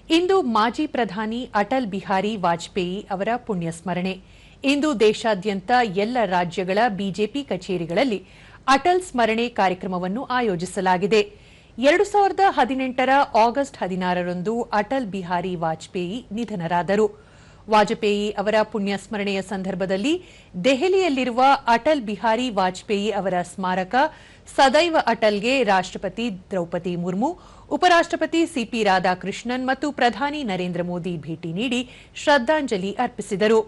ಇಂದು ಮಾಜಿ ಪ್ರಧಾನಿ ಅಟಲ್ ಬಿಹಾರಿ ವಾಜಪೇಯಿ ಅವರ ಪುಣ್ಯಸ್ಮರಣೆ. ಇಂದು ದೇಶಾದ್ಯಂತ ಎಲ್ಲ ರಾಜ್ಯಗಳ ಬಿಜೆಪಿ ಕಚೇರಿಗಳಲ್ಲಿ ಅಟಲ್ ಸ್ಮರಣೆ ಕಾರ್ಯಕ್ರಮವನ್ನು ಆಯೋಜಿಸಲಾಗಿದೆ. 2018ರ ಆಗಸ್ಟ್ 16ರಂದು ಅಟಲ್ ಬಿಹಾರಿ ವಾಜಪೇಯಿ ನಿಧನರಾದರು. ವಾಜಪೇಯಿ ಅವರ ಪುಣ್ಯಸ್ಮರಣೆಯ ಸಂದರ್ಭದಲ್ಲಿ ದೆಹಲಿಯಲ್ಲಿರುವ ಅಟಲ್ ಬಿಹಾರಿ ವಾಜಪೇಯಿ ಅವರ ಸ್ಮಾರಕ ಸದೈವ ಅಟಲ್ಗೆ ರಾಷ್ಟ್ರಪತಿ ದ್ರೌಪದಿ ಮುರ್ಮು, ಉಪರಾಷ್ಟ್ರಪತಿ ಸಿಪಿ ರಾಧಾಕೃಷ್ಣನ್ ಮತ್ತು ಪ್ರಧಾನಿ ನರೇಂದ್ರ ಮೋದಿ ಭೇಟಿ ನೀಡಿ ಶ್ರದ್ಧಾಂಜಲಿ ಅರ್ಪಿಸಿದರು.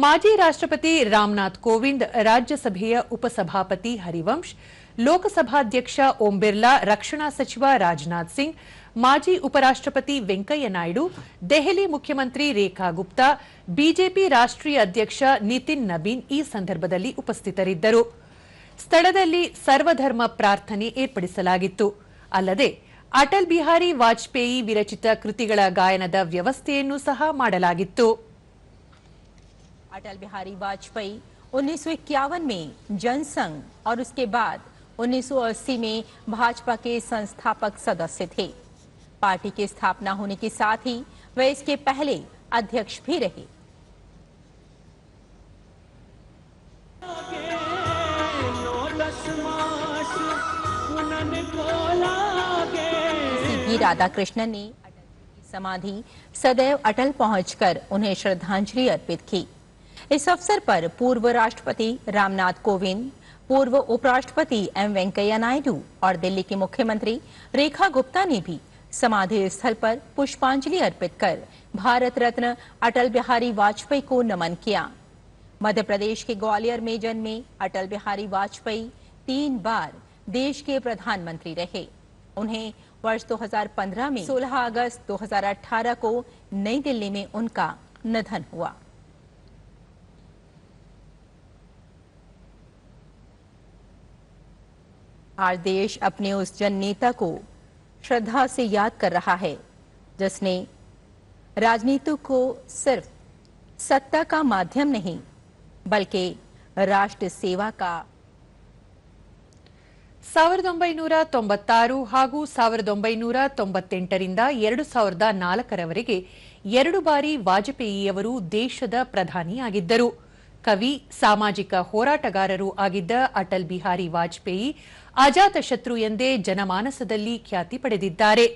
ಮಾಜಿ ರಾಷ್ಟ್ರಪತಿ ರಾಮನಾಥ್ ಕೋವಿಂದ್, ರಾಜ್ಯಸಭೆಯ ಉಪಸಭಾಪತಿ ಹರಿವಂಶ್, ಲೋಕಸಭಾಧ್ಯಕ್ಷ ಓಂ ಬಿರ್ಲಾ, ರಕ್ಷಣಾ ಸಚಿವ ರಾಜನಾಥ್ ಸಿಂಗ್, ಮಾಜಿ ಉಪರಾಷ್ಟ್ರಪತಿ ವೆಂಕಯ್ಯ ನಾಯ್ಡು, ದೆಹಲಿ ಮುಖ್ಯಮಂತ್ರಿ ರೇಖಾ ಗುಪ್ತಾ, ಬಿಜೆಪಿ ರಾಷ್ಟ್ರೀಯ ಅಧ್ಯಕ್ಷ ನಿತಿನ್ ನಬೀನ್ ಈ ಸಂದರ್ಭದಲ್ಲಿ ಉಪಸ್ಥಿತರಿದ್ದರು. ಸ್ಥಳದಲ್ಲಿ ಸರ್ವಧರ್ಮ ಪ್ರಾರ್ಥನೆ ಏರ್ಪಡಿಸಲಾಗಿತ್ತು. ಅಲ್ಲದೆ ಅಟಲ್ ಬಿಹಾರಿ ವಾಜಪೇಯಿ ವಿರಚಿತ ಕೃತಿಗಳ ಗಾಯನದ ವ್ಯವಸ್ಥೆಯನ್ನು ಸಹ ಮಾಡಲಾಗಿತ್ತು. अटल बिहारी वाजपेयी 1951 में जनसंघ और उसके बाद 1980 में भाजपा के संस्थापक सदस्य थे। पार्टी की स्थापना होने के साथ ही वे इसके पहले अध्यक्ष भी रहे। सीपी राधाकृष्णन ने अटल की समाधि सदैव अटल पहुंचकर उन्हें श्रद्धांजलि अर्पित की। इस अवसर पर पूर्व राष्ट्रपति रामनाथ कोविंद, पूर्व उपराष्ट्रपति एम वेंकैया नायडू और दिल्ली की मुख्यमंत्री रेखा गुप्ता ने भी समाधि स्थल पर पुष्पांजलि अर्पित कर भारत रत्न अटल बिहारी वाजपेयी को नमन किया। मध्य प्रदेश के ग्वालियर में जन्मे अटल बिहारी वाजपेयी 3 बार देश के प्रधानमंत्री रहे। उन्हें वर्ष 2015 में 16 अगस्त 2018 को नई दिल्ली में उनका निधन हुआ। आज देश अपने उस जन नेता को श्रद्धा से याद कर रहा है, जिसने राजनीति को सिर्फ सत्ता का माध्यम नहीं बल्कि राष्ट्र सेवा का 1996 ಹಾಗೂ 1998ರಿಂದ 2004ರವರೆಗೆ 2 ಬಾರಿ ವಾಜಪೇಯಿಯವರು ದೇಶದ ಪ್ರಧಾನಿಯಾಗಿದ್ದರು. ಕವಿ, ಸಾಮಾಜಿಕ ಹೋರಾಟಗಾರರು ಆಗಿದ್ದ ಅಟಲ್ ಬಿಹಾರಿ ವಾಜಪೇಯಿ ಅಜಾತಶತ್ರು ಎಂದೇ ಜನಮಾನಸದಲ್ಲಿ ಖ್ಯಾತಿ ಪಡೆದಿದ್ದಾರೆ.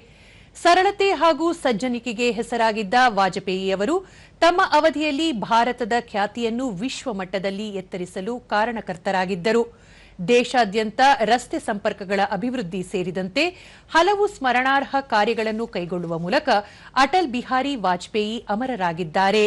ಸರಳತೆ ಹಾಗೂ ಸಜ್ಜನಿಕೆಗೆ ಹೆಸರಾಗಿದ್ದ ವಾಜಪೇಯಿಯವರು ತಮ್ಮ ಅವಧಿಯಲ್ಲಿ ಭಾರತದ ಖ್ಯಾತಿಯನ್ನು ವಿಶ್ವಮಟ್ಟದಲ್ಲಿ ಎತ್ತರಿಸಲು ಕಾರಣಕರ್ತರಾಗಿದ್ದರು. ದೇಶಾದ್ಯಂತ ರಸ್ತೆ ಸಂಪರ್ಕಗಳ ಅಭಿವೃದ್ಧಿ ಸೇರಿದಂತೆ ಹಲವು ಸ್ಮರಣಾರ್ಹ ಕಾರ್ಯಗಳನ್ನು ಕೈಗೊಳ್ಳುವ ಮೂಲಕ ಅಟಲ್ ಬಿಹಾರಿ ವಾಜಪೇಯಿ ಅಮರರಾಗಿದ್ದಾರೆ.